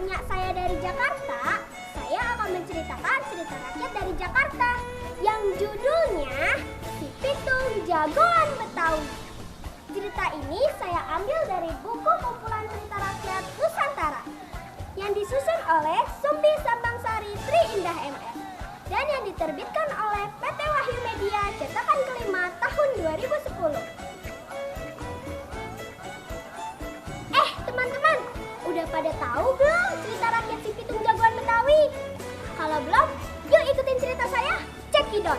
tanya saya dari Jakarta, saya akan menceritakan cerita rakyat dari Jakarta yang judulnya Si Pitung Jagoan Betawi. Cerita ini saya ambil dari buku kumpulan cerita rakyat Nusantara yang disusun oleh Sumbi Sambangsari Tri Indah MS dan yang diterbitkan oleh PT Wahyu Media cetakan kelima tahun 2010. Teman-teman, udah pada tahu belum cerita rakyat Si Pitung Jagoan Betawi? Kalau belum, yuk ikutin cerita saya, cekidot.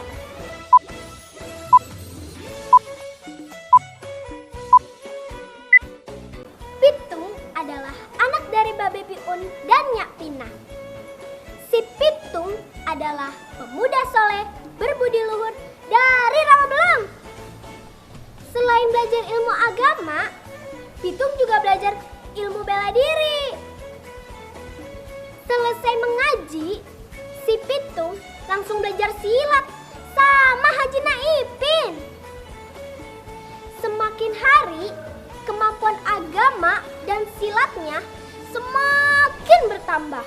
Pitung adalah anak dari Babe Piun dan Nyak Pina. Si Pitung adalah pemuda soleh, berbudi luhur dari Rawabelang. Selain belajar ilmu agama, Pitung juga belajar ilmu bela diri. Selesai mengaji, si Pitung langsung belajar silat sama Haji Naipin. Semakin hari, kemampuan agama dan silatnya semakin bertambah.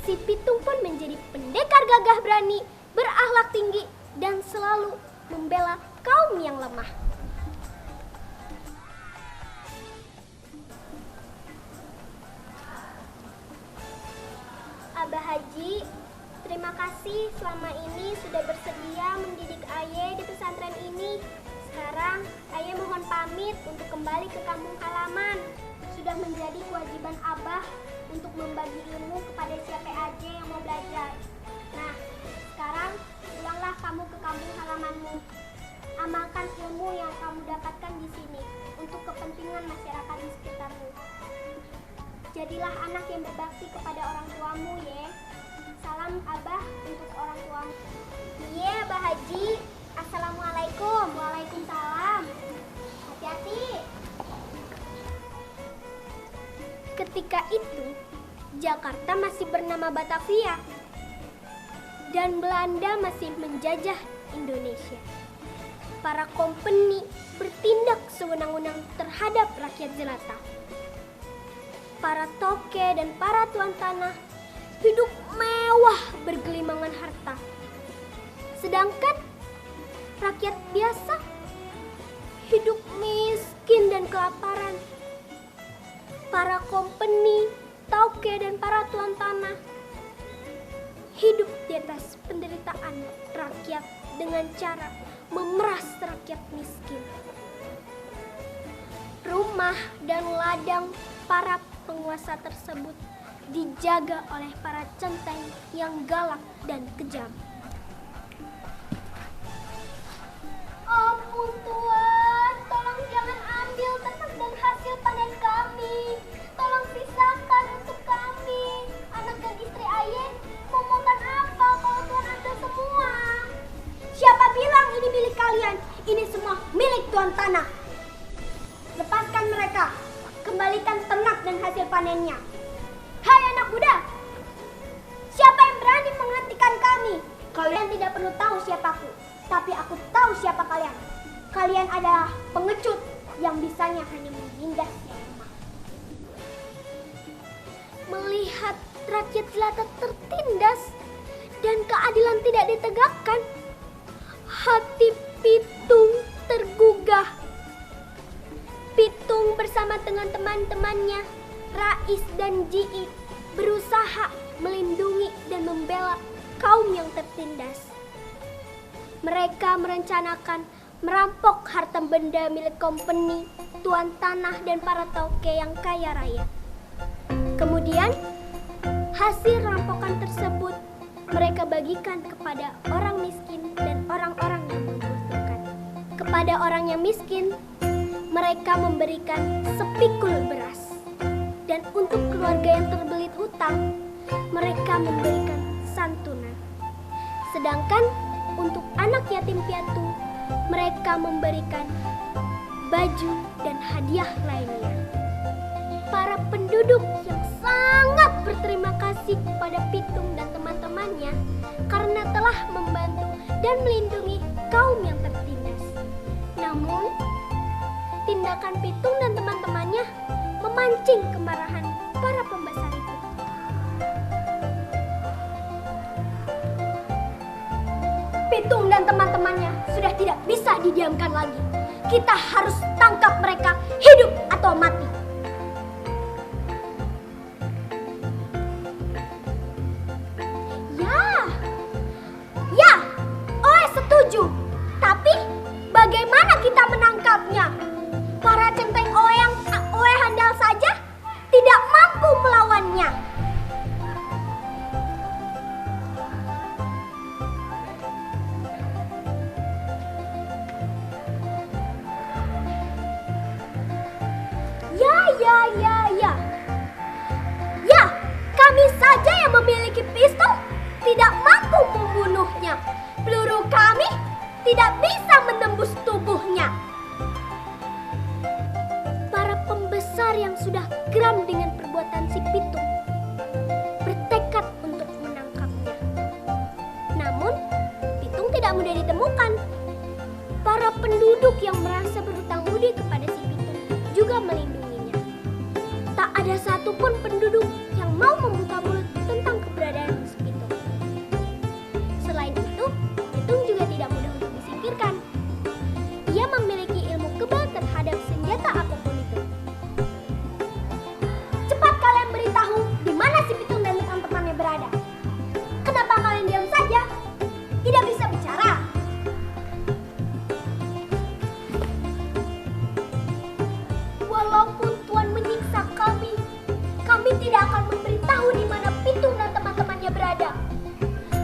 Si Pitung pun menjadi pendekar gagah berani, berakhlak tinggi, dan selalu membela kaum yang lemah. Abah Haji, terima kasih selama ini sudah bersedia mendidik Aye di pesantren ini. Sekarang Aye mohon pamit untuk kembali ke kampung halaman. Sudah menjadi kewajiban Abah untuk membagi ilmu kepada siapa aja yang mau belajar. Nah, sekarang pulanglah kamu ke kampung halamanmu. Amalkan ilmu yang kamu dapatkan di sini untuk kepentingan masyarakat di sekitarmu. Jadilah anak yang berbakti kepada orang tuamu, ya. Salam Abah untuk orang tuamu. Iya, Abah Haji. Assalamualaikum. Waalaikumsalam. Hati-hati. Ketika itu, Jakarta masih bernama Batavia dan Belanda masih menjajah Indonesia. Para kompeni bertindak sewenang-wenang terhadap rakyat jelata. Para toke dan para tuan tanah hidup mewah bergelimangan harta. Sedangkan rakyat biasa hidup miskin dan kelaparan. Para kompeni, toke dan para tuan tanah hidup di atas penderitaan rakyat dengan cara memeras rakyat miskin. Rumah dan ladang para penguasa tersebut dijaga oleh para centeng yang galak dan kejam. Ampun Tuan, tolong jangan ambil ternak dan hasil panen kami. Tolong sisakan untuk kami. Anak dan istri Aye mau makan apa kalau Tuan ambil semua? Siapa bilang ini milik kalian? Ini semua milik Tuan Tanah. Lepaskan mereka. Kembalikan ternak dan hasil panennya. Hai anak muda, siapa yang berani menghentikan kami? Kalian tidak perlu tahu siapaku, tapi aku tahu siapa kalian. Kalian adalah pengecut yang bisanya hanya menindas yang lemah. Melihat rakyat jelata tertindas dan keadilan tidak ditegakkan, hati Pitung tergugah. Pitung bersama dengan teman-temannya, Rais dan Ji berusaha melindungi dan membela kaum yang tertindas. Mereka merencanakan merampok harta benda milik kompeni, tuan tanah dan para toke yang kaya raya. Kemudian, hasil rampokan tersebut mereka bagikan kepada orang miskin dan orang-orang yang membutuhkan. Kepada orang yang miskin, mereka memberikan sepikul beras. Dan untuk keluarga yang terbelit hutang, mereka memberikan santunan. Sedangkan untuk anak yatim piatu, mereka memberikan baju dan hadiah lainnya. Para penduduk yang sangat berterima kasih kepada Pitung dan teman-temannya karena telah membantu dan melindungi kaum yang tertindas. Namun, tindakan Pitung dan teman-temannya memancing kemarahan para pembesar itu. Pitung dan teman-temannya sudah tidak bisa didiamkan lagi. Kita harus tangkap mereka hidup atau mati. Ya, Oe setuju. Tapi bagaimana kita menangkapnya? Para centeng Oe handal saja tidak mampu melawannya. Ya, kami saja yang memiliki pistol tidak mampu membunuhnya. Peluru kami tidak bisa menembus tubuhnya. Para pembesar yang sudah geram dengan perbuatan si Pitung bertekad untuk menangkapnya. Namun, Pitung tidak mudah ditemukan. Para penduduk yang merasa berhutang budi kepada si Pitung juga melindunginya. Tak ada satupun penduduk yang mau membuka mulut tentang keberadaan si Pitung. Selain itu, Pitung juga tidak mudah untuk disingkirkan. Ia memiliki ilmu kebal terhadap senjata apapun itu. Cepat kalian beritahu di mana si Pitung dan teman-temannya berada. Kenapa kalian diam saja? Tidak bisa bicara. Walaupun Tuan menyiksa kami tidak akan memberitahu di mana Pitung dan teman-temannya berada.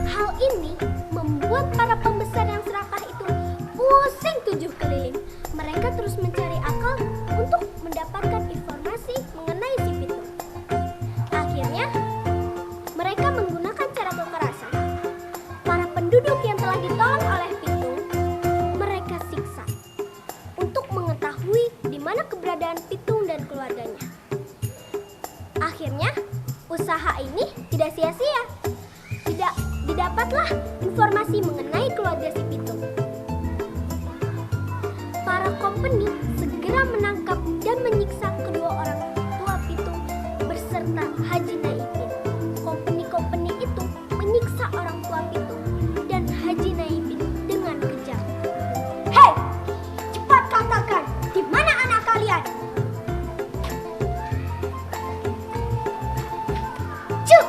Hal ini membuat para pembesar yang serakah itu pusing tujuh keliling. Mereka terus mencari akal untuk mendapatkan informasi mengenai si Pitung. Akhirnya, mereka menggunakan cara kekerasan. Para penduduk yang telah ditolong oleh Pitung, mereka siksa untuk mengetahui di mana keberadaan Pitung dan keluarganya. Akhirnya, usaha ini tidak sia-sia. Didapatlah informasi mengenai keluarga si Pitung. Para company segera menangkap dan menyiksa kedua orang tua Pitung beserta Haji Naipin. Company itu menyiksa orang tua Pitung dan Haji Naipin dengan kejam. Hei, cepat katakan di mana anak kalian? Cuk,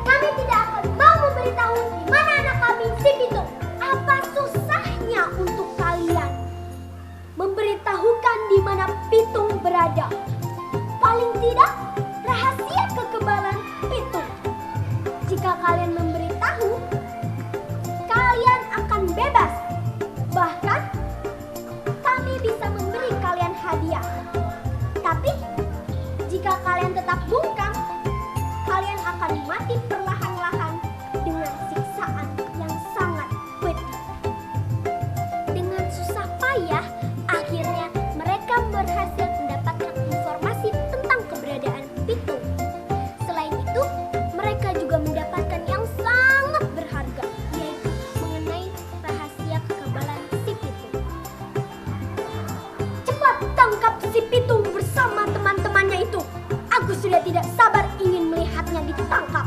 kami tidak akan mau memberitahu di mana anak kami si Pitung. Apa susahnya untuk kalian memberitahukan di mana Pitung berada? Paling tidak rahasia kekebalan Pitung. Jika kalian memberitahu, kalian akan bebas. Bahkan kami bisa memberi kalian hadiah. Tapi jika kalian tetap bungkam, kalian akan mati perlahan-lahan dengan siksaan yang sangat pedih. Dengan susah payah, akhirnya mereka berhasil mendapatkan informasi tentang keberadaan Pitung. Selain itu, mereka juga mendapatkan yang sangat berharga, yaitu mengenai rahasia kekebalan si Pitung. Cepat tangkap si Pitung bersama teman-temannya itu. Aku sudah tidak sabar ingin melihatnya ditangkap.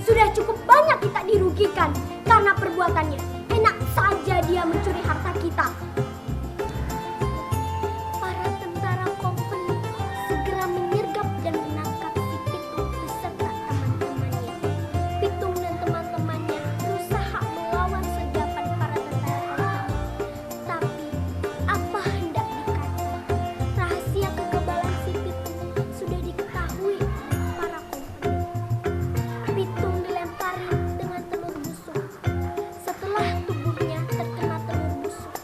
Sudah cukup banyak kita dirugikan karena perbuatannya. Enak saja dia mencuri harta kita. Para tentara company segera menyergap dan menangkap si Pitung beserta teman-temannya. Pitung dan teman-temannya berusaha melawan sergapan para tentara company. Tapi apa hendak dikata, rahasia kekebalan si Pitung sudah diketahui oleh para company. Pitung dilempari dengan telur busuk. Setelah tubuhnya terkena telur busuk,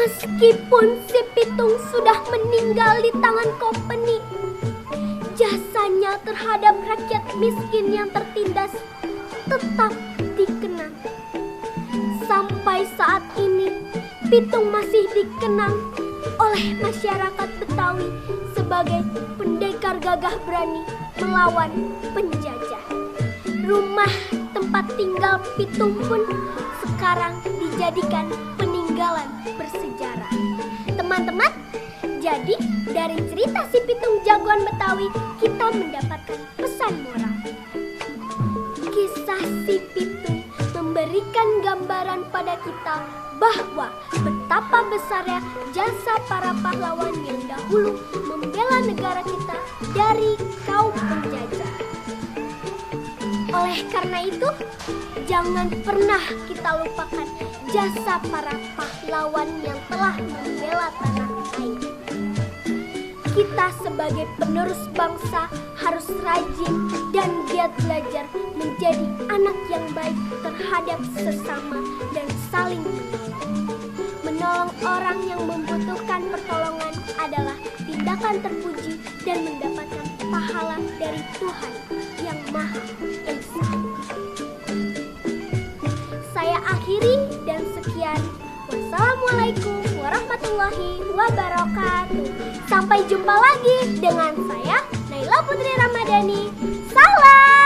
Meskipun si pitung sudah meninggal di tangan Kompeni, jasanya terhadap rakyat miskin yang tertindas tetap dikenang. Sampai saat ini, Pitung masih dikenang oleh masyarakat Betawi sebagai pendekar gagah berani melawan penjajah. Rumah tempat tinggal Pitung pun sekarang dijadikan peninggalan bersejarah. Teman-teman, jadi dari cerita si Pitung jagoan Betawi kita mendapatkan pesan moral. Kisah si Pitung memberikan gambaran pada kita bahwa betapa besarnya jasa para pahlawan yang dahulu membela negara kita dari kaum penjajah. Oleh karena itu, jangan pernah kita lupakan jasa para pahlawan yang telah membela tanah air. Kita sebagai penerus bangsa harus rajin dan giat belajar menjadi anak yang baik terhadap sesama dan saling menolong orang yang membutuhkan pertolongan adalah tindakan terpuji dan mendapatkan pahala dari Tuhan yang Maha Esa. Saya akhiri dan sekian. Wassalamualaikum warahmatullahi wabarakatuh. Sampai jumpa lagi dengan saya, Naila Putri Ramadhani. Salam!